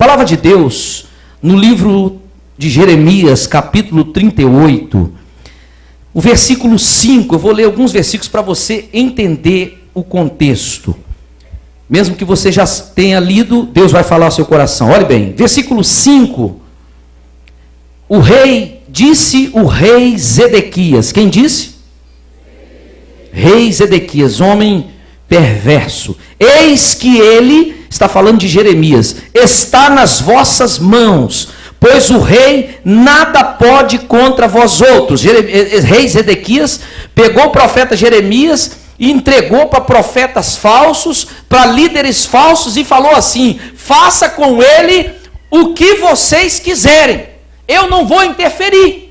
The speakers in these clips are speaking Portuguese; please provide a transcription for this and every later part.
palavra de Deus, no livro de Jeremias, capítulo 38, o versículo 5, eu vou ler alguns versículos para você entender o contexto. Mesmo que você já tenha lido, Deus vai falar ao seu coração. Olhe bem, versículo 5, disse o rei Zedequias. Quem disse? Rei Zedequias, homem perverso. Eis que ele, está falando de Jeremias, está nas vossas mãos, pois o rei nada pode contra vós outros. Rei Zedequias pegou o profeta Jeremias e entregou para profetas falsos, para líderes falsos, e falou assim: faça com ele o que vocês quiserem, eu não vou interferir.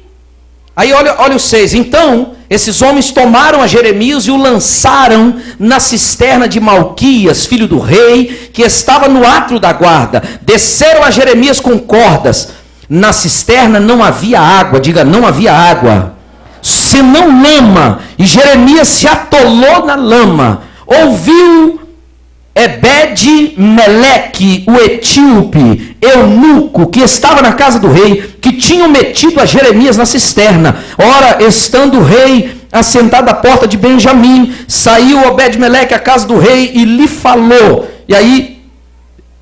Aí olha o 6, então esses homens tomaram a Jeremias e o lançaram na cisterna de Malquias, filho do rei, que estava no átrio da guarda. Desceram a Jeremias com cordas. Na cisterna não havia água, diga, não havia água, senão lama, e Jeremias se atolou na lama. Ouviu Ebed-Meleque, o etíope, eunuco, que estava na casa do rei, que tinham metido a Jeremias na cisterna. Ora, estando o rei assentado à porta de Benjamim, saiu Ebed-Meleque à casa do rei e lhe falou. E aí,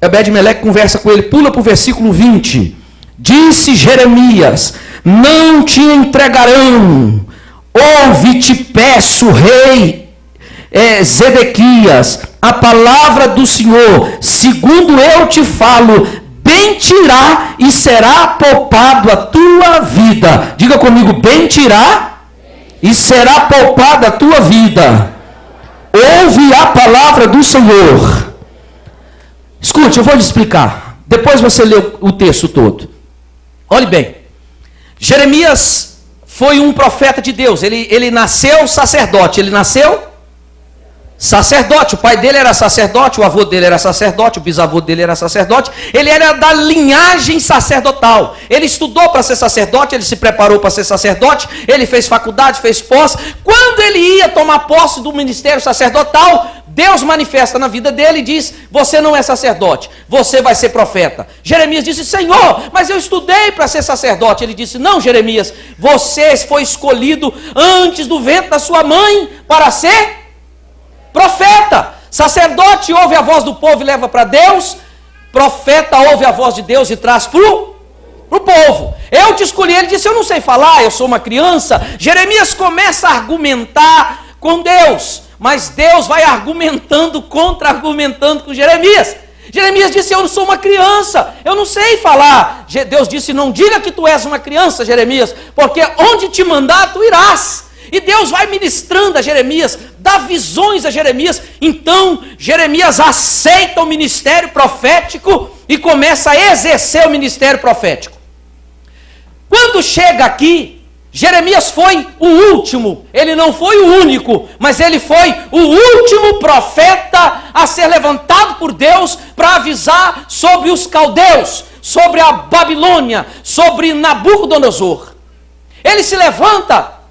Ebed-Meleque conversa com ele, pula para o versículo 20. Disse Jeremias: não te entregarão. Ouve, te peço, rei Zedequias, a palavra do Senhor, segundo eu te falo, bem tirá e será poupado a tua vida. Diga comigo, bem tirá e será poupada a tua vida. Ouve a palavra do Senhor. Escute, eu vou lhe explicar. Depois você lê o texto todo. Olhe bem, Jeremias foi um profeta de Deus. Ele nasceu sacerdote. Ele nasceu sacerdote. O pai dele era sacerdote, o avô dele era sacerdote, o bisavô dele era sacerdote. Ele era da linhagem sacerdotal. Ele estudou para ser sacerdote, ele se preparou para ser sacerdote, ele fez faculdade, fez pós. Quando ele ia tomar posse do ministério sacerdotal, Deus manifesta na vida dele e diz: você não é sacerdote, você vai ser profeta. Jeremias disse: Senhor, mas eu estudei para ser sacerdote. Ele disse: não, Jeremias, você foi escolhido antes do ventre da sua mãe para ser profeta. Sacerdote ouve a voz do povo e leva para Deus. Profeta ouve a voz de Deus e traz para o povo. Eu te escolhi. Ele disse: eu não sei falar, eu sou uma criança. Jeremias começa a argumentar com Deus, mas Deus vai argumentando, contra-argumentando com Jeremias. Jeremias disse: eu não sou uma criança, eu não sei falar. Deus disse: não diga que tu és uma criança, Jeremias, porque onde te mandar tu irás. E Deus vai ministrando a Jeremias, dá visões a Jeremias. Então Jeremias aceita o ministério profético e começa a exercer o ministério profético. Quando chega aqui, Jeremias foi o último. Ele não foi o único, mas ele foi o último profeta a ser levantado por Deus para avisar sobre os caldeus, sobre a Babilônia, sobre Nabucodonosor. Ele se levanta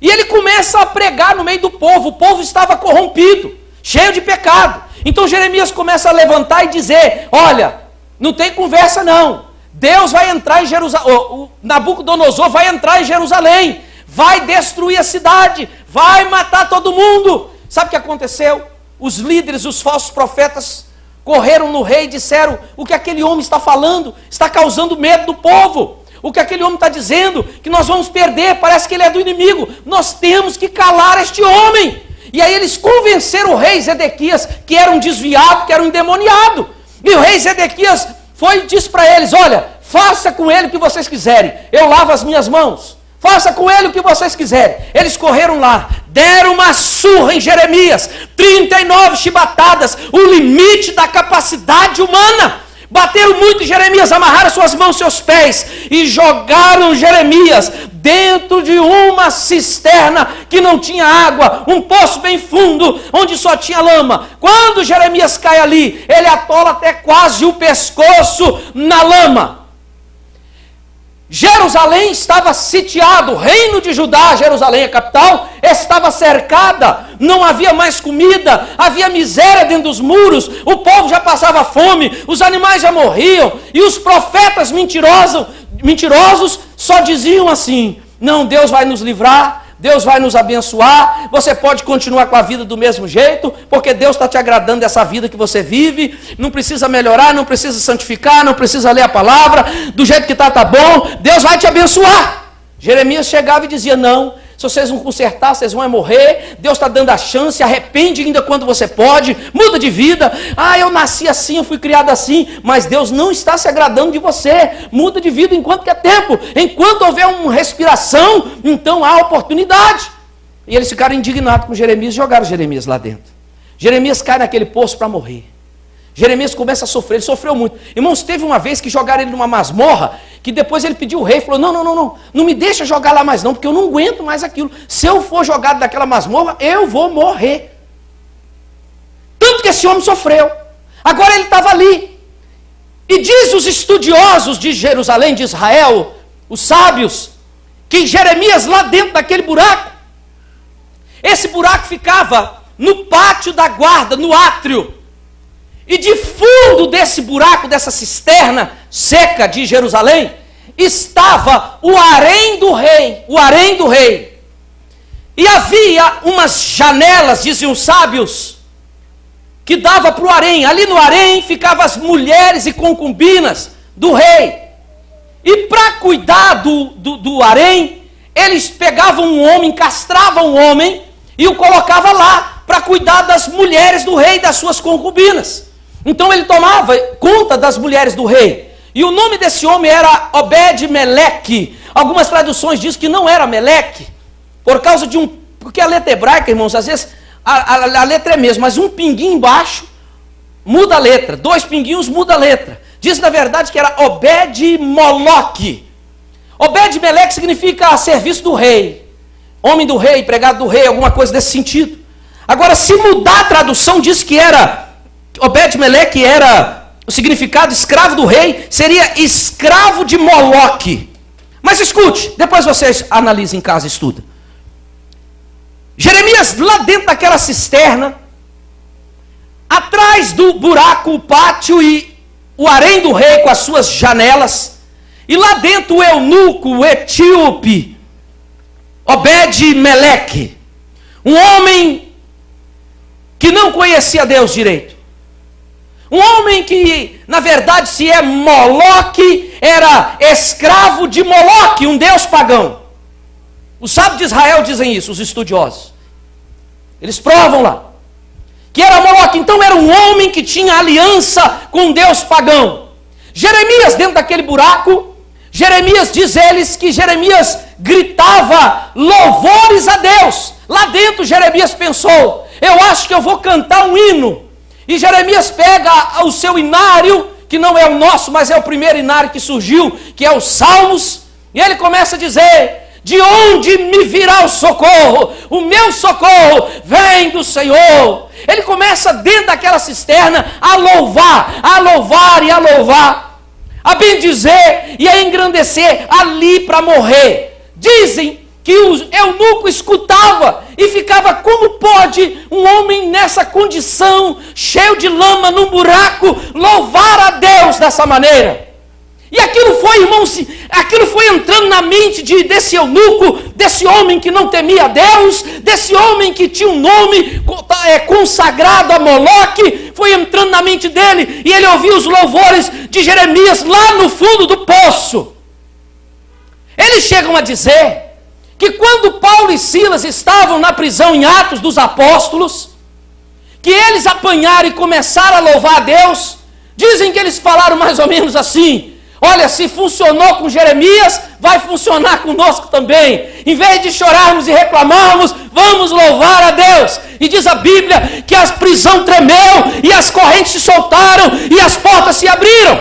e ele começa a pregar no meio do povo. O povo estava corrompido, cheio de pecado. Então Jeremias começa a levantar e dizer: olha, não tem conversa não. Deus vai entrar em Jerusalém, o Nabucodonosor vai entrar em Jerusalém, vai destruir a cidade, vai matar todo mundo. Sabe o que aconteceu? Os líderes, os falsos profetas correram no rei e disseram: o que aquele homem está falando está causando medo do povo. O que aquele homem está dizendo, que nós vamos perder, parece que ele é do inimigo. Nós temos que calar este homem. E aí eles convenceram o rei Zedequias, que era um desviado, que era um endemoniado. E o rei Zedequias foi e disse para eles: olha, faça com ele o que vocês quiserem, eu lavo as minhas mãos, faça com ele o que vocês quiserem. Eles correram lá, deram uma surra em Jeremias, 39 chibatadas, o limite da capacidade humana. Bateram muito em Jeremias, amarraram suas mãos, seus pés e jogaram Jeremias dentro de uma cisterna que não tinha água, um poço bem fundo, onde só tinha lama. Quando Jeremias cai ali, ele atola até quase o pescoço na lama. Jerusalém estava sitiado, o reino de Judá, Jerusalém, a capital, estava cercada, não havia mais comida, havia miséria dentro dos muros, o povo já passava fome, os animais já morriam, e os profetas mentirosos só diziam assim: não, Deus vai nos livrar, Deus vai nos abençoar, você pode continuar com a vida do mesmo jeito, porque Deus está te agradando dessa vida que você vive, não precisa melhorar, não precisa santificar, não precisa ler a palavra, do jeito que está bom, Deus vai te abençoar. Jeremias chegava e dizia: não, se vocês não consertar, vocês vão morrer, Deus está dando a chance, arrepende ainda quando você pode, muda de vida. Ah, eu nasci assim, eu fui criado assim, mas Deus não está se agradando de você, muda de vida enquanto que é tempo, enquanto houver uma respiração, então há oportunidade. E eles ficaram indignados com Jeremias e jogaram Jeremias lá dentro. Jeremias cai naquele poço para morrer. Jeremias começa a sofrer, ele sofreu muito. Irmãos, teve uma vez que jogaram ele numa masmorra, que depois ele pediu o rei, falou: não me deixa jogar lá mais não, porque eu não aguento mais aquilo. Se eu for jogado daquela masmorra, eu vou morrer. Tanto que esse homem sofreu. Agora ele estava ali. E diz os estudiosos de Jerusalém, de Israel, os sábios, que Jeremias lá dentro daquele buraco, esse buraco ficava no pátio da guarda, no átrio. E de fundo desse buraco, dessa cisterna seca de Jerusalém, estava o harém do rei, o harém do rei. E havia umas janelas, diziam os sábios, que dava para o harém. Ali no harém ficavam as mulheres e concubinas do rei. E para cuidar do harém, eles pegavam um homem, castravam um homem e o colocavam lá para cuidar das mulheres do rei e das suas concubinas. Então ele tomava conta das mulheres do rei. E o nome desse homem era Obed-Meleque. Algumas traduções dizem que não era Meleque, por causa de porque a letra hebraica, irmãos, às vezes a letra é mesmo, mas um pinguinho embaixo muda a letra, 2 pinguinhos muda a letra. Diz na verdade que era Obed-Moloque. Obed-Meleque significa a serviço do rei, homem do rei, empregado do rei, alguma coisa desse sentido. Agora, se mudar a tradução, diz que era Obed-Meleque, era o significado escravo do rei, seria escravo de Moloque. Mas escute, depois vocês analisem em casa e estudam. Jeremias lá dentro daquela cisterna, atrás do buraco, o pátio e o harém do rei com as suas janelas, e lá dentro o eunuco, o etíope, Obed-Meleque, um homem que não conhecia Deus direito. Um homem que, na verdade, se é Moloque, era escravo de Moloque, um deus pagão. Os sábios de Israel dizem isso, os estudiosos. Eles provam lá que era Moloque. Então era um homem que tinha aliança com um deus pagão. Jeremias, dentro daquele buraco, Jeremias diz eles que Jeremias gritava louvores a Deus. Lá dentro Jeremias pensou: eu acho que eu vou cantar um hino. E Jeremias pega o seu inário, que não é o nosso, mas é o primeiro inário que surgiu, que é os Salmos, e ele começa a dizer: de onde me virá o socorro? O meu socorro vem do Senhor. Ele começa dentro daquela cisterna a louvar e a louvar, a bendizer e a engrandecer, ali para morrer. Dizem que o eunuco escutava e ficava: como pode um homem nessa condição, cheio de lama, num buraco, louvar a Deus dessa maneira? E aquilo foi, irmãos, aquilo foi entrando na mente desse eunuco, desse homem que não temia a Deus, desse homem que tinha um nome consagrado a Moloque, foi entrando na mente dele, e ele ouvia os louvores de Jeremias lá no fundo do poço. Eles chegam a dizer que quando Paulo e Silas estavam na prisão em Atos dos Apóstolos, que eles apanharam e começaram a louvar a Deus, dizem que eles falaram mais ou menos assim: olha, se funcionou com Jeremias, vai funcionar conosco também. Em vez de chorarmos e reclamarmos, vamos louvar a Deus. E diz a Bíblia que a prisão tremeu, e as correntes se soltaram, e as portas se abriram.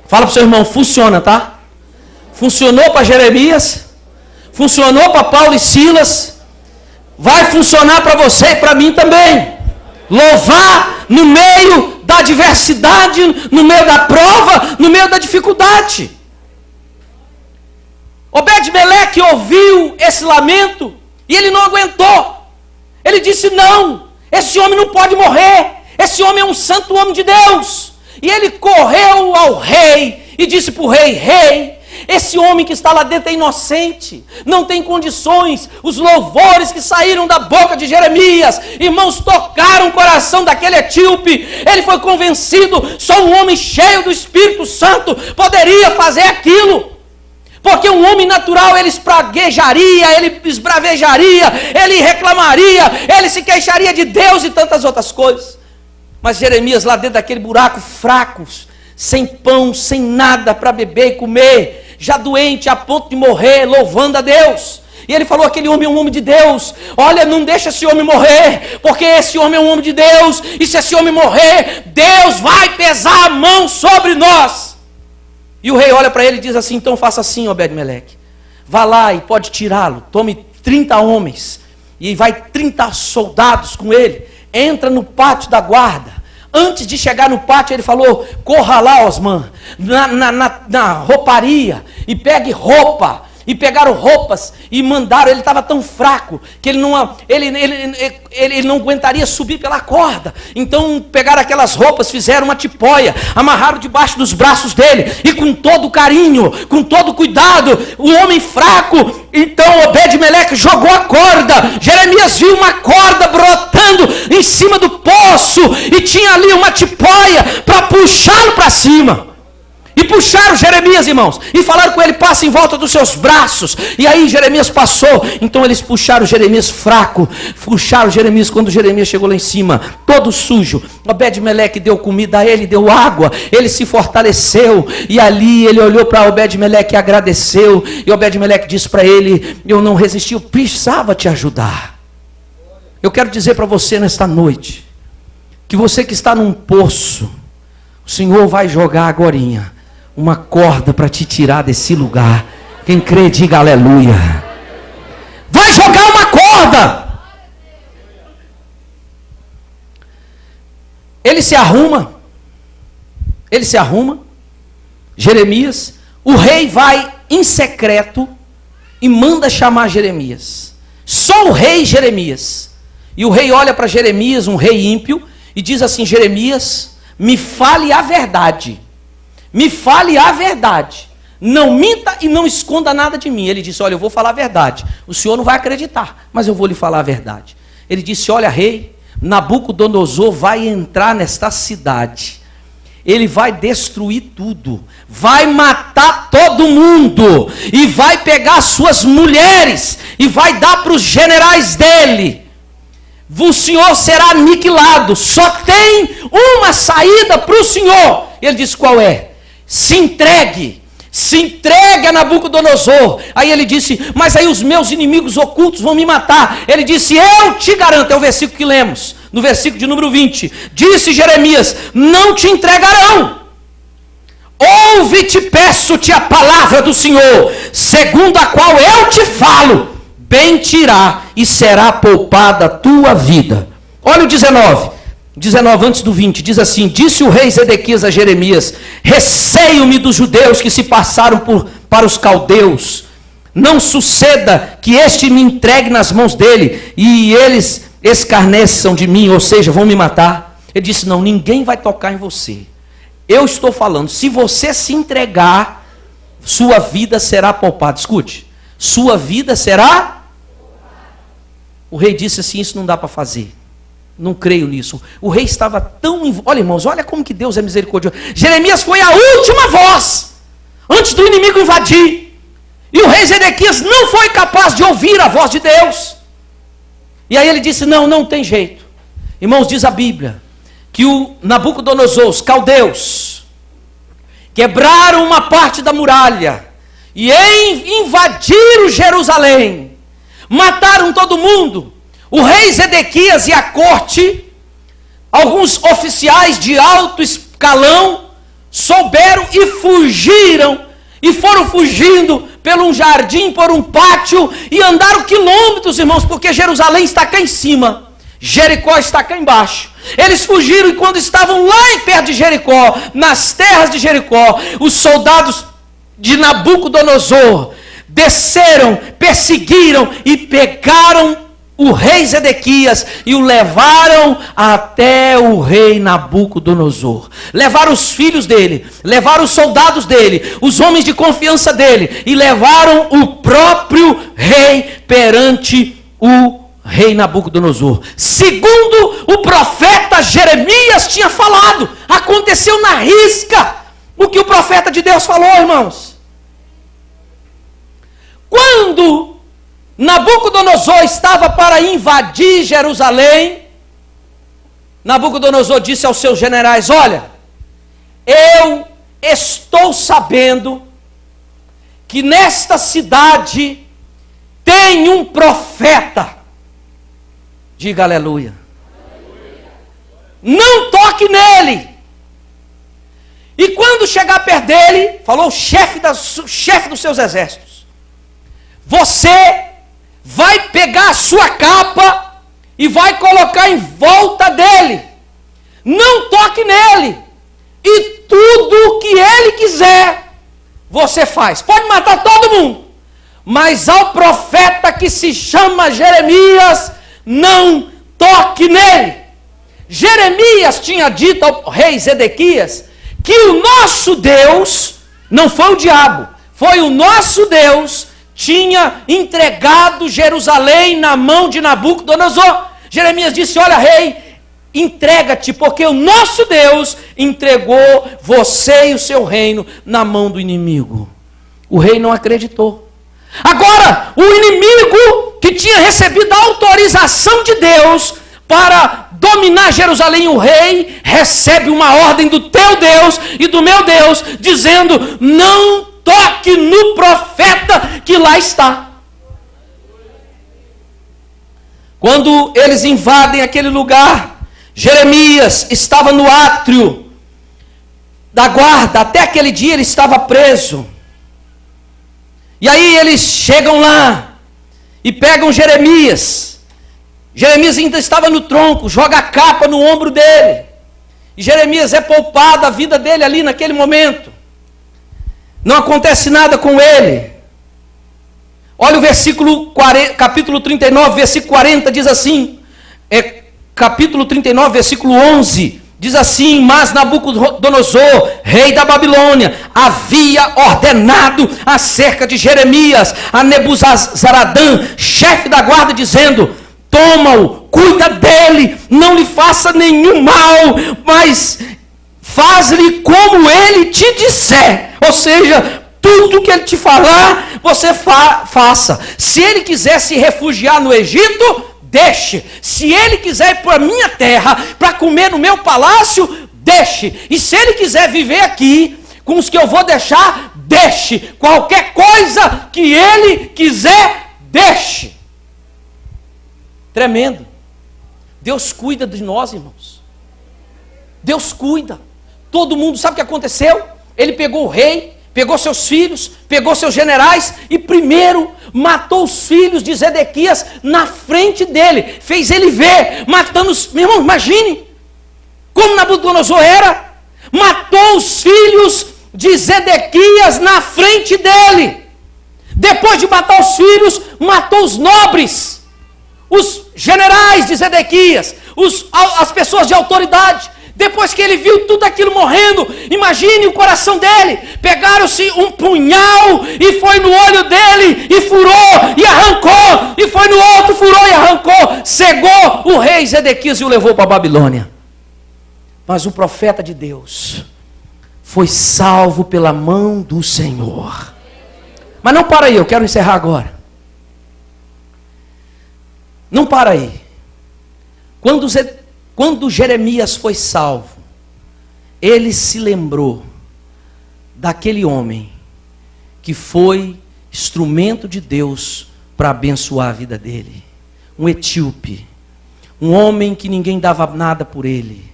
Fala para o seu irmão: funciona, tá? Funcionou para Jeremias, funcionou para Paulo e Silas, vai funcionar para você e para mim também. Louvar no meio da adversidade, no meio da prova, no meio da dificuldade. Obed-Meleque ouviu esse lamento e ele não aguentou. Ele disse: não, esse homem não pode morrer, esse homem é um santo homem de Deus. E ele correu ao rei e disse para o rei: rei, esse homem que está lá dentro é inocente, não tem condições. Os louvores que saíram da boca de Jeremias, irmãos, tocaram o coração daquele etíope. Ele foi convencido, só um homem cheio do Espírito Santo poderia fazer aquilo. Porque um homem natural, ele espraguejaria, ele esbravejaria, ele reclamaria, ele se queixaria de Deus e tantas outras coisas. Mas Jeremias lá dentro daquele buraco, fraco, sem pão, sem nada para beber e comer, já doente a ponto de morrer, louvando a Deus. E ele falou: aquele homem é um homem de Deus, olha, não deixa esse homem morrer, porque esse homem é um homem de Deus, e se esse homem morrer, Deus vai pesar a mão sobre nós. E o rei olha para ele e diz assim: então faça assim, Obed-Meleque, vá lá e pode tirá-lo, tome 30 homens, e vai 30 soldados com ele, entra no pátio da guarda. Antes de chegar no pátio, ele falou: corra lá, Osman, na rouparia, e pegue roupa. E pegaram roupas e mandaram. Ele estava tão fraco que ele não aguentaria subir pela corda. Então pegaram aquelas roupas, fizeram uma tipóia, amarraram debaixo dos braços dele, e com todo carinho, com todo cuidado, o homem fraco, então Obed-Meleque jogou a corda. Jeremias viu uma corda brotando em cima do poço, e tinha ali uma tipóia para puxá-lo para cima. E puxaram Jeremias, irmãos, e falaram com ele: passa em volta dos seus braços. E aí Jeremias passou. Então eles puxaram Jeremias fraco, puxaram Jeremias. Quando Jeremias chegou lá em cima, todo sujo, Obed-Meleque deu comida a ele, deu água, ele se fortaleceu. E ali ele olhou para Obed-Meleque e agradeceu. E Obed-Meleque disse para ele: eu não resisti, eu precisava te ajudar. Eu quero dizer para você nesta noite, que você que está num poço, o Senhor vai jogar agorinha uma corda para te tirar desse lugar. Quem crê, diga aleluia. Vai jogar uma corda. Ele se arruma. Jeremias, o rei vai em secreto e manda chamar Jeremias. Só o rei Jeremias. E o rei olha para Jeremias, um rei ímpio, e diz assim: Jeremias, me fale a verdade. Me fale a verdade. Não minta e não esconda nada de mim. Ele disse: olha, eu vou falar a verdade. O senhor não vai acreditar, mas eu vou lhe falar a verdade. Ele disse: olha, rei, Nabucodonosor vai entrar nesta cidade. Ele vai destruir tudo. Vai matar todo mundo. E vai pegar as suas mulheres e vai dar para os generais dele. O senhor será aniquilado. Só tem uma saída para o senhor. Ele disse: qual é? Se entregue a Nabucodonosor. Aí ele disse: mas aí os meus inimigos ocultos vão me matar. Ele disse: eu te garanto, é o versículo que lemos, no versículo de número 20, disse Jeremias: não te entregarão. Ouve-te, peço-te a palavra do Senhor, segundo a qual eu te falo, bem te irá e será poupada a tua vida. Olha o 19 antes do 20, diz assim: disse o rei Zedequias a Jeremias: receio-me dos judeus que se passaram para os caldeus. Não suceda que este me entregue nas mãos dele e eles escarneçam de mim, ou seja, vão me matar. Ele disse: não, ninguém vai tocar em você. Eu estou falando, se você se entregar, sua vida será poupada. Escute, sua vida será. O rei disse assim: isso não dá para fazer. Não creio nisso. O rei estava tão... Olha, irmãos, olha como que Deus é misericordioso. Jeremias foi a última voz antes do inimigo invadir. E o rei Zedequias não foi capaz de ouvir a voz de Deus. E aí ele disse: não tem jeito. Irmãos, diz a Bíblia que o Nabucodonosor, os caldeus, quebraram uma parte da muralha e invadiram Jerusalém. Mataram todo mundo. O rei Zedequias e a corte, alguns oficiais de alto escalão, souberam e fugiram, e foram fugindo por um jardim, por um pátio, e andaram quilômetros, irmãos, porque Jerusalém está cá em cima, Jericó está cá embaixo. Eles fugiram, e quando estavam lá em perto de Jericó, nas terras de Jericó, os soldados de Nabucodonosor desceram, perseguiram e pegaram o rei Zedequias e o levaram até o rei Nabucodonosor. Levaram os filhos dele, levaram os soldados dele, os homens de confiança dele, e levaram o próprio rei perante o rei Nabucodonosor. Segundo o profeta Jeremias tinha falado, aconteceu na risca o que o profeta de Deus falou, irmãos. Quando Nabucodonosor estava para invadir Jerusalém, Nabucodonosor disse aos seus generais: olha, eu estou sabendo que nesta cidade tem um profeta. Diga aleluia. Não toque nele. E quando chegar perto dele, falou o chefe dos seus exércitos: você vai pegar a sua capa e vai colocar em volta dele. Não toque nele. E tudo que ele quiser, você faz. Pode matar todo mundo. Mas ao profeta que se chama Jeremias, não toque nele. Jeremias tinha dito ao rei Zedequias que o nosso Deus, não foi o diabo, foi o nosso Deus, tinha entregado Jerusalém na mão de Nabucodonosor. Jeremias disse: olha, rei, entrega-te, porque o nosso Deus entregou você e o seu reino na mão do inimigo. O rei não acreditou. Agora, o inimigo que tinha recebido a autorização de Deus para dominar Jerusalém, o rei recebe uma ordem do teu Deus e do meu Deus, dizendo: não toque no profeta que lá está. Quando eles invadem aquele lugar, Jeremias estava no átrio da guarda. Até aquele dia ele estava preso. E aí eles chegam lá e pegam Jeremias. Jeremias ainda estava no tronco, joga a capa no ombro dele. E Jeremias é poupado a vida dele ali naquele momento. Não acontece nada com ele. Olha o versículo 40, capítulo 39, versículo 40, diz assim, capítulo 39, versículo 11, diz assim: mas Nabucodonosor, rei da Babilônia, havia ordenado acerca de Jeremias a Nebuzaradã, chefe da guarda, dizendo: toma-o, cuida dele, não lhe faça nenhum mal, mas faz-lhe como ele te disser. Ou seja, tudo que ele te falar, você faça. Se ele quiser se refugiar no Egito, deixe. Se ele quiser ir para a minha terra, para comer no meu palácio, deixe. E se ele quiser viver aqui, com os que eu vou deixar, deixe. Qualquer coisa que ele quiser, deixe. Tremendo. Deus cuida de nós, irmãos. Deus cuida. Todo mundo sabe o que aconteceu? Ele pegou o rei, pegou seus filhos, pegou seus generais e primeiro matou os filhos de Zedequias na frente dele. Fez ele ver, matando os... Meu irmão, imagine como Nabucodonosor era. Matou os filhos de Zedequias na frente dele. Depois de matar os filhos, matou os nobres, os generais de Zedequias, as pessoas de autoridade. Depois que ele viu tudo aquilo morrendo, imagine o coração dele. Pegaram-se um punhal e foi no olho dele e furou e arrancou. E foi no outro, furou e arrancou. Cegou o rei Zedequias e o levou para a Babilônia. Mas o profeta de Deus foi salvo pela mão do Senhor. Mas não para aí, eu quero encerrar agora. Não para aí. Quando Jeremias foi salvo, ele se lembrou daquele homem que foi instrumento de Deus para abençoar a vida dele. Um etíope, um homem que ninguém dava nada por ele,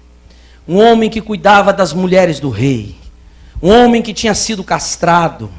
um homem que cuidava das mulheres do rei, um homem que tinha sido castrado,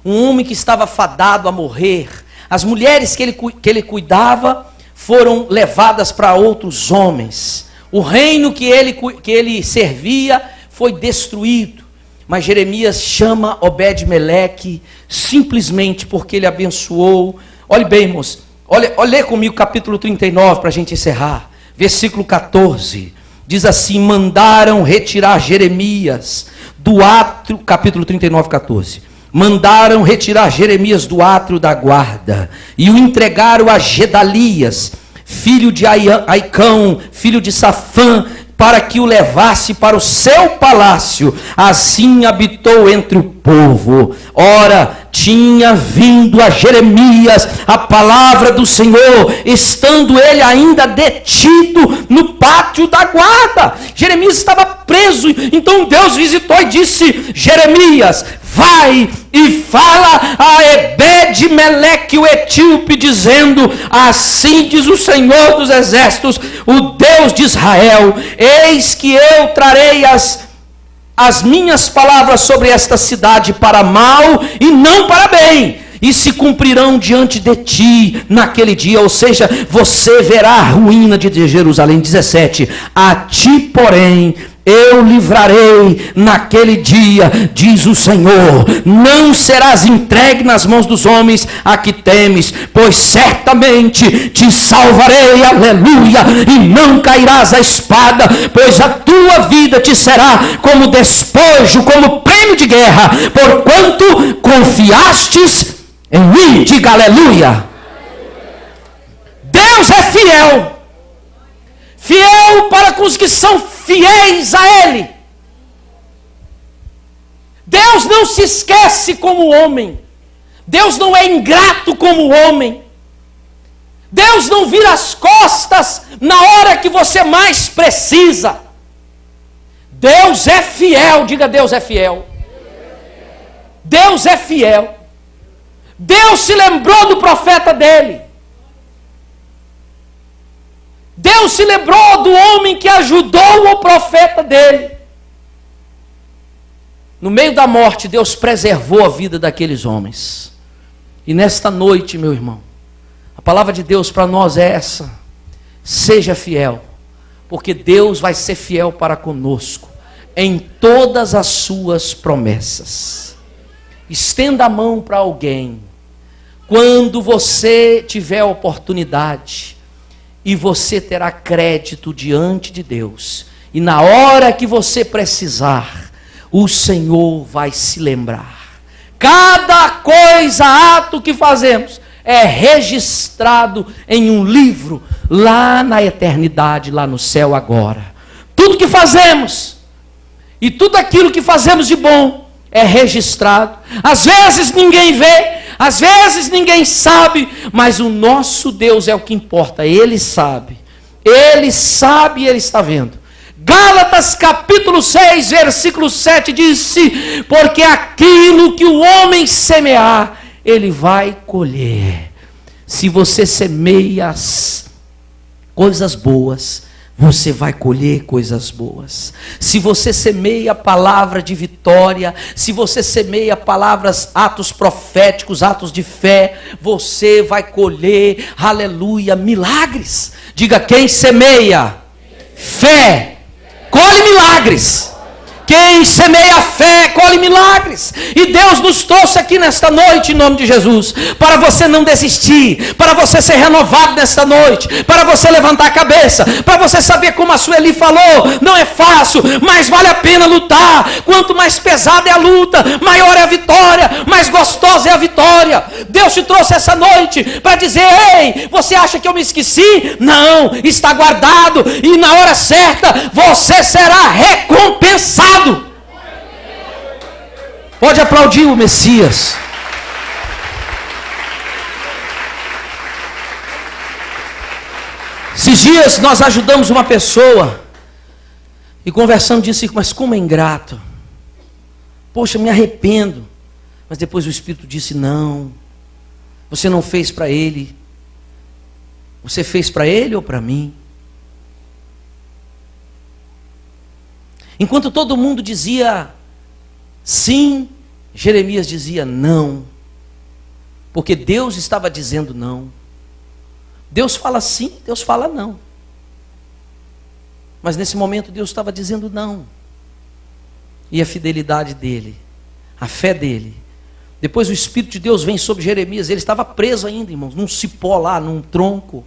um homem que estava fadado a morrer. As mulheres que ele cuidava foram levadas para outros homens. O reino que ele servia foi destruído. Mas Jeremias chama Obed-Meleque simplesmente porque ele abençoou. Olhe bem, irmãos. Olha comigo capítulo 39 para a gente encerrar. Versículo 14. Diz assim: mandaram retirar Jeremias do átrio, capítulo 39, 14. Mandaram retirar Jeremias do átrio da guarda e o entregaram a Gedalias, filho de Aicão, filho de Safã, para que o levasse para o seu palácio. Assim habitou entre o povo. Ora, tinha vindo a Jeremias a palavra do Senhor, estando ele ainda detido no pátio da guarda. Jeremias estava preso, então Deus visitou e disse: Jeremias, vai e fala a Ebed-Meleque, o etíope, dizendo: assim diz o Senhor dos exércitos, o Deus de Israel, eis que eu trarei as minhas palavras sobre esta cidade para mal e não para bem, e se cumprirão diante de ti naquele dia. Ou seja, você verá a ruína de Jerusalém. 17. A ti, porém, eu livrarei naquele dia, diz o Senhor. Não serás entregue nas mãos dos homens a que temes, pois certamente te salvarei, aleluia, e não cairás a espada, pois a tua vida te será como despojo, como prêmio de guerra, porquanto confiastes em mim. Diga aleluia. Deus é fiel. Fiel para com os que são fiéis a Ele. Deus não se esquece como homem. Deus não é ingrato como homem. Deus não vira as costas na hora que você mais precisa. Deus é fiel. Diga: Deus é fiel. Deus é fiel. Deus se lembrou do profeta dele. Deus se lembrou do homem que ajudou o profeta dele. No meio da morte, Deus preservou a vida daqueles homens. E nesta noite, meu irmão, a palavra de Deus para nós é essa: seja fiel, porque Deus vai ser fiel para conosco em todas as suas promessas. Estenda a mão para alguém quando você tiver a oportunidade, e você terá crédito diante de Deus. E na hora que você precisar, o Senhor vai se lembrar. Cada coisa, ato que fazemos, é registrado em um livro, lá na eternidade, lá no céu agora. Tudo que fazemos, e tudo aquilo que fazemos de bom, é registrado. Às vezes ninguém vê, às vezes ninguém sabe, mas o nosso Deus é o que importa. Ele sabe e Ele está vendo. Gálatas capítulo 6, versículo 7 disse: porque aquilo que o homem semear, ele vai colher. Se você semeia as coisas boas, você vai colher coisas boas. Se você semeia a palavra de vitória, se você semeia palavras, atos proféticos, atos de fé, você vai colher, aleluia, milagres. Diga: quem semeia fé, colhe milagres. Quem semeia fé, colhe milagres. E Deus nos trouxe aqui nesta noite, em nome de Jesus, para você não desistir, para você ser renovado nesta noite, para você levantar a cabeça, para você saber, como a Sueli falou, não é fácil, mas vale a pena lutar. Quanto mais pesada é a luta, maior é a vitória, mais gostosa é a vitória. Deus te trouxe essa noite para dizer: ei, você acha que eu me esqueci? Não, está guardado, e na hora certa você será recompensado. Pode aplaudir o Messias. Esses dias nós ajudamos uma pessoa e conversando, disse: mas como é ingrato. Poxa, me arrependo. Mas depois o Espírito disse: não, você não fez para ele. Você fez para ele ou para mim? Enquanto todo mundo dizia sim, Jeremias dizia não, porque Deus estava dizendo não. Deus fala sim, Deus fala não, mas nesse momento Deus estava dizendo não. e a fidelidade dele, a fé dele. Depois o Espírito de Deus vem sobre Jeremias. Ele estava preso ainda, irmãos, num cipó lá, num tronco,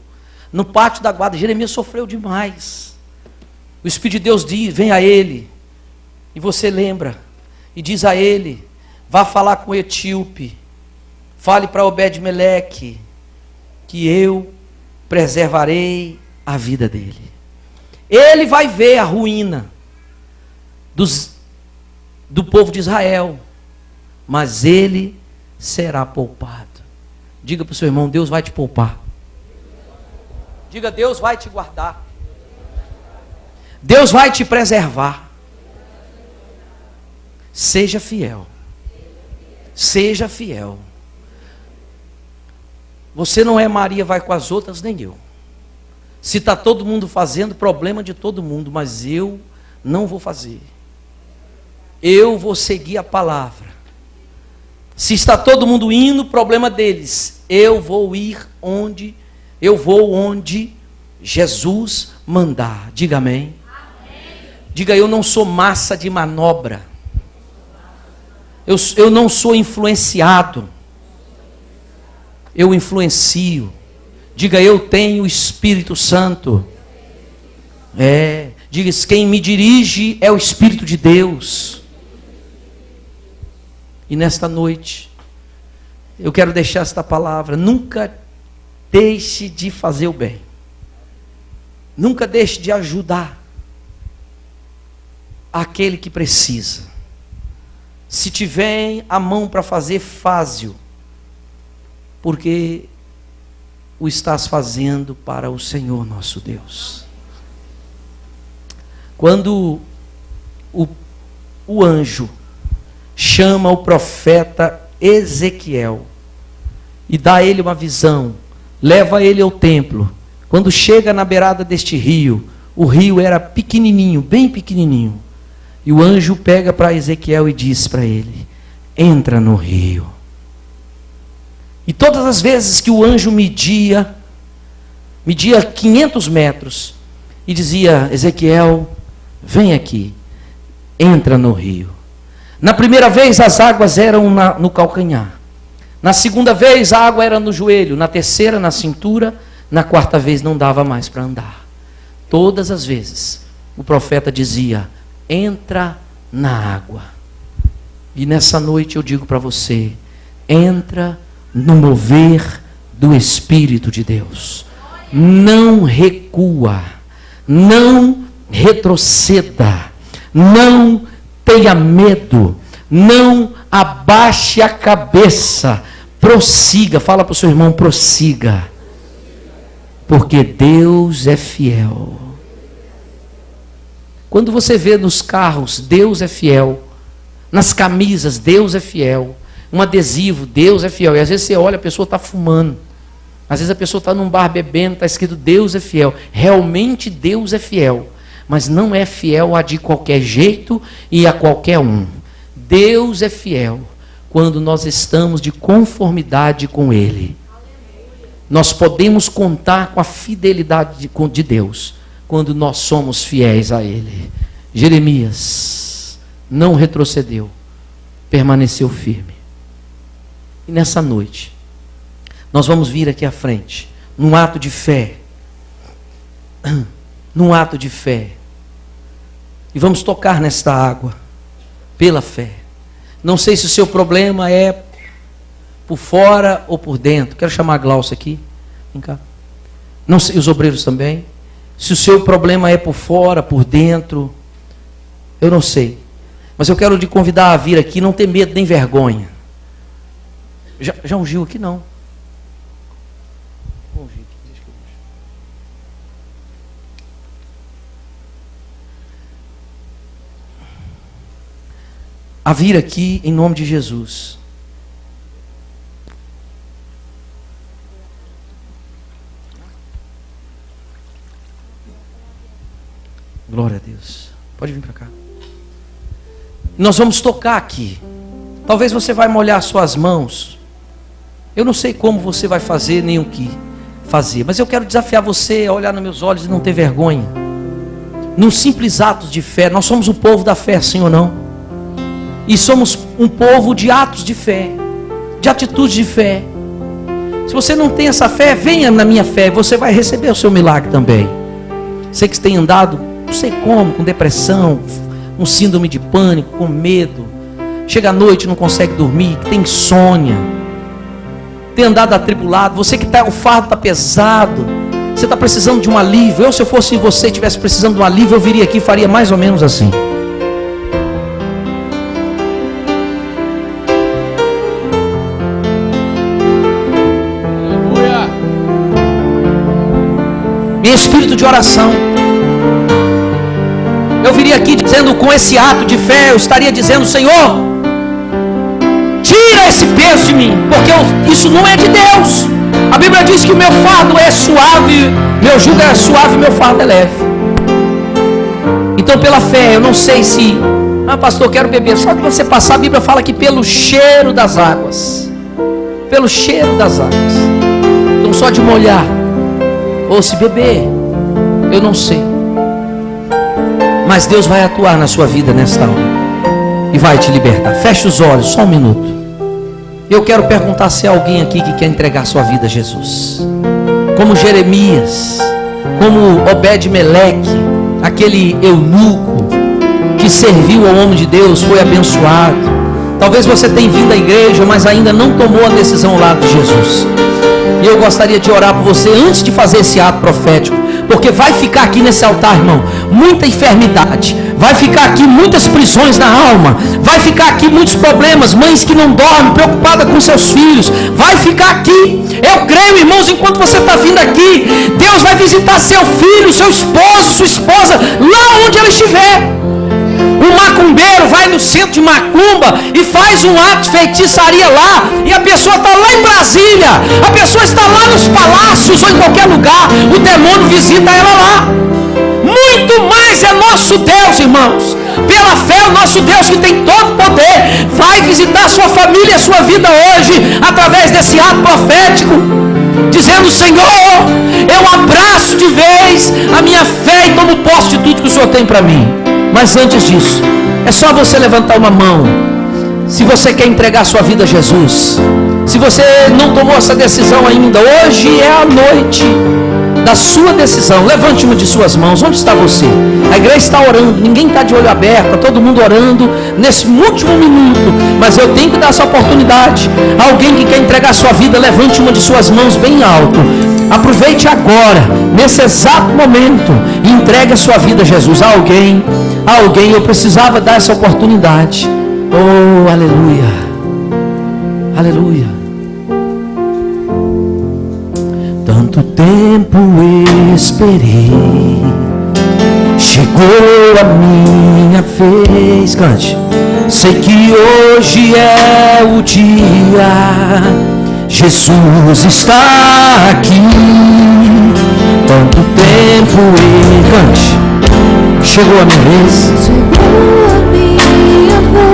no pátio da guarda. Jeremias sofreu demais. O Espírito de Deus vem a ele, e você lembra, e diz a ele: vá falar com o etíope, fale para Obed-Meleque, que eu preservarei a vida dele. Ele vai ver a ruína do povo de Israel, mas ele será poupado. Diga para o seu irmão: Deus vai te poupar. Diga: Deus vai te guardar. Deus vai te preservar. Seja fiel. Seja fiel. Você não é Maria vai com as outras, nem eu. Se está todo mundo fazendo, problema de todo mundo, mas eu não vou fazer. Eu vou seguir a palavra. Se está todo mundo indo, problema deles. Eu vou ir onde Jesus mandar. Diga amém. Diga: eu não sou massa de manobra. Eu não sou influenciado. Eu influencio. Diga: eu tenho o Espírito Santo. Diga: quem me dirige é o Espírito de Deus. E nesta noite, eu quero deixar esta palavra: nunca deixe de fazer o bem. Nunca deixe de ajudar aquele que precisa. Se tiver a mão para fazer, faze-o, porque o estás fazendo para o Senhor nosso Deus. Quando o anjo chama o profeta Ezequiel e dá a ele uma visão, leva ele ao templo. Quando chega na beirada deste rio, o rio era pequenininho, bem pequenininho. E o anjo pega para Ezequiel e diz para ele: entra no rio. E todas as vezes que o anjo media 500 metros e dizia: Ezequiel, vem aqui, entra no rio. Na primeira vez as águas eram no calcanhar. Na segunda vez a água era no joelho. Na terceira na cintura. Na quarta vez não dava mais para andar. Todas as vezes o profeta dizia: entra na água. E nessa noite eu digo para você: entra no mover do Espírito de Deus. Não recua, não retroceda, não tenha medo, não abaixe a cabeça, prossiga. Fala para o seu irmão: prossiga, porque Deus é fiel. Quando você vê nos carros, Deus é fiel. Nas camisas, Deus é fiel. Um adesivo, Deus é fiel. E às vezes você olha, a pessoa está fumando. Às vezes a pessoa está num bar bebendo, está escrito Deus é fiel. Realmente Deus é fiel. Mas não é fiel a de qualquer jeito e a qualquer um. Deus é fiel quando nós estamos de conformidade com Ele. Nós podemos contar com a fidelidade de Deus quando nós somos fiéis a Ele. Jeremias não retrocedeu, permaneceu firme. E nessa noite, nós vamos vir aqui à frente, num ato de fé, e vamos tocar nesta água, pela fé. Não sei se o seu problema é por fora ou por dentro. Quero chamar a Glaucia aqui, vem cá. Não sei, os obreiros também. Se o seu problema é por fora, por dentro, eu não sei. Mas eu quero te convidar a vir aqui, não ter medo nem vergonha. Já ungiu aqui? Não. Vou ungir aqui, deixa que eu unjo. A vir aqui em nome de Jesus. Glória a Deus. Pode vir para cá. Nós vamos tocar aqui. Talvez você vai molhar suas mãos. Eu não sei como você vai fazer, nem o que fazer. Mas eu quero desafiar você a olhar nos meus olhos e não ter vergonha. Num simples ato de fé. Nós somos o povo da fé, sim ou não? E somos um povo de atos de fé, de atitudes de fé. Se você não tem essa fé, venha na minha fé, você vai receber o seu milagre também. Você que tem andado, não sei como, com depressão, com síndrome de pânico, com medo, chega à noite e não consegue dormir, tem insônia, tem andado atribulado, você que o fardo está pesado, você está precisando de um alívio. Se eu fosse você, estivesse precisando de um alívio, eu viria aqui e faria mais ou menos assim. Em espírito de oração, eu viria aqui dizendo, com esse ato de fé, eu estaria dizendo: Senhor, tira esse peso de mim, porque isso não é de Deus. A Bíblia diz que o meu fardo é suave, meu jugo é suave, meu fardo é leve. Então, pela fé, eu não sei se, pastor, eu quero beber. Só que você passar, a Bíblia fala que pelo cheiro das águas, pelo cheiro das águas. Então, só de molhar, ou se beber, eu não sei, mas Deus vai atuar na sua vida nesta hora e vai te libertar. Feche os olhos, só um minuto. Eu quero perguntar se há alguém aqui que quer entregar sua vida a Jesus, como Jeremias, como Obed-Meleque, aquele eunuco que serviu ao homem de Deus, foi abençoado. Talvez você tenha vindo à igreja, mas ainda não tomou a decisão ao lado de Jesus. E eu gostaria de orar por você antes de fazer esse ato profético, porque vai ficar aqui nesse altar, irmão, muita enfermidade, vai ficar aqui muitas prisões na alma, vai ficar aqui muitos problemas, mães que não dormem, preocupadas com seus filhos, vai ficar aqui. Eu creio, irmãos, enquanto você está vindo aqui, Deus vai visitar seu filho, seu esposo, sua esposa, lá onde ela estiver. O macumbeiro vai no centro de macumba e faz um ato de feitiçaria lá, e a pessoa está lá em Brasília, a pessoa está lá nos palácios ou em qualquer lugar, o demônio visita ela lá. Muito mais é nosso Deus, irmãos. Pela fé, o nosso Deus, que tem todo poder, vai visitar a sua família, a sua vida hoje, através desse ato profético, dizendo: Senhor, eu abraço de vez a minha fé e tomo posse de tudo que o Senhor tem para mim. Mas antes disso, é só você levantar uma mão, se você quer entregar sua vida a Jesus. Se você não tomou essa decisão ainda, hoje é a noite da sua decisão. Levante uma de suas mãos. Onde está você? A igreja está orando, ninguém está de olho aberto, está todo mundo orando nesse último minuto, mas eu tenho que dar essa oportunidade. Alguém que quer entregar sua vida, levante uma de suas mãos bem alto. Aproveite agora, nesse exato momento, e entregue a sua vida a Jesus. Alguém, eu precisava dar essa oportunidade. Oh, aleluia, aleluia. Tanto tempo esperei, chegou a minha vez. Cante. Sei que hoje é o dia, Jesus está aqui. Tanto tempo e cante. Chegou a minha vez. Chegou a minha vez.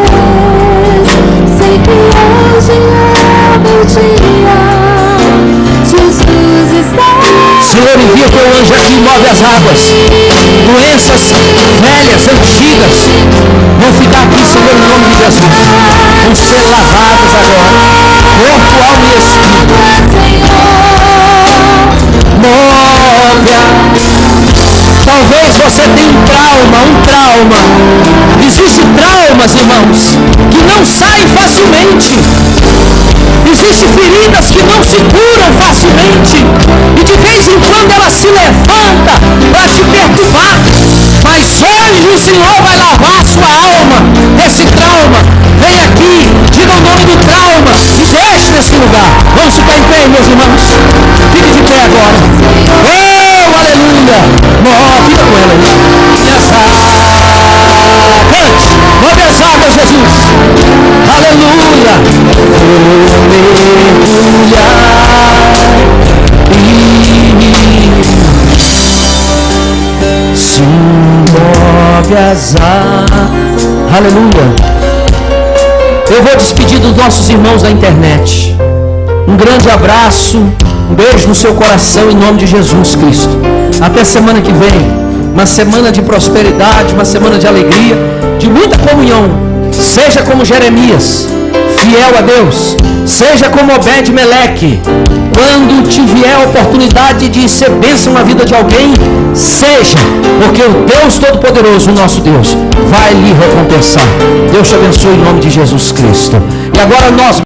Sei que hoje é o meu dia, Jesus está aqui. Senhor, envia teu anjo aqui e move as águas. Doenças velhas, antigas, vão ficar aqui, Senhor, em nome de Jesus. Vão ser lavadas agora, corpo, alma e espírito. Move. Talvez você tenha um trauma. Existem traumas, irmãos, que não saem facilmente. Existem feridas que não se curam facilmente, e de vez em quando ela se levanta para te perturbar. Mas hoje o Senhor vai lavar a sua alma desse trauma. Vem aqui, diga o nome do trauma e deixe nesse lugar. Vamos ficar em pé, meus irmãos. Fique de pé agora. Oh, aleluia. Fica com ela aí. Cante, move as águas, Jesus. Aleluia. Vou mergulhar e se move as águas. Aleluia. Eu vou despedir dos nossos irmãos da internet. Um grande abraço, um beijo no seu coração em nome de Jesus Cristo. Até semana que vem. Uma semana de prosperidade, uma semana de alegria, de muita comunhão Seja como Jeremias, fiel a Deus. Seja como Obed-Meleque. Quando te vier a oportunidade de ser bênção na vida de alguém, seja, porque o Deus Todo-Poderoso, o nosso Deus, vai lhe recompensar. Deus te abençoe em nome de Jesus Cristo. E agora nós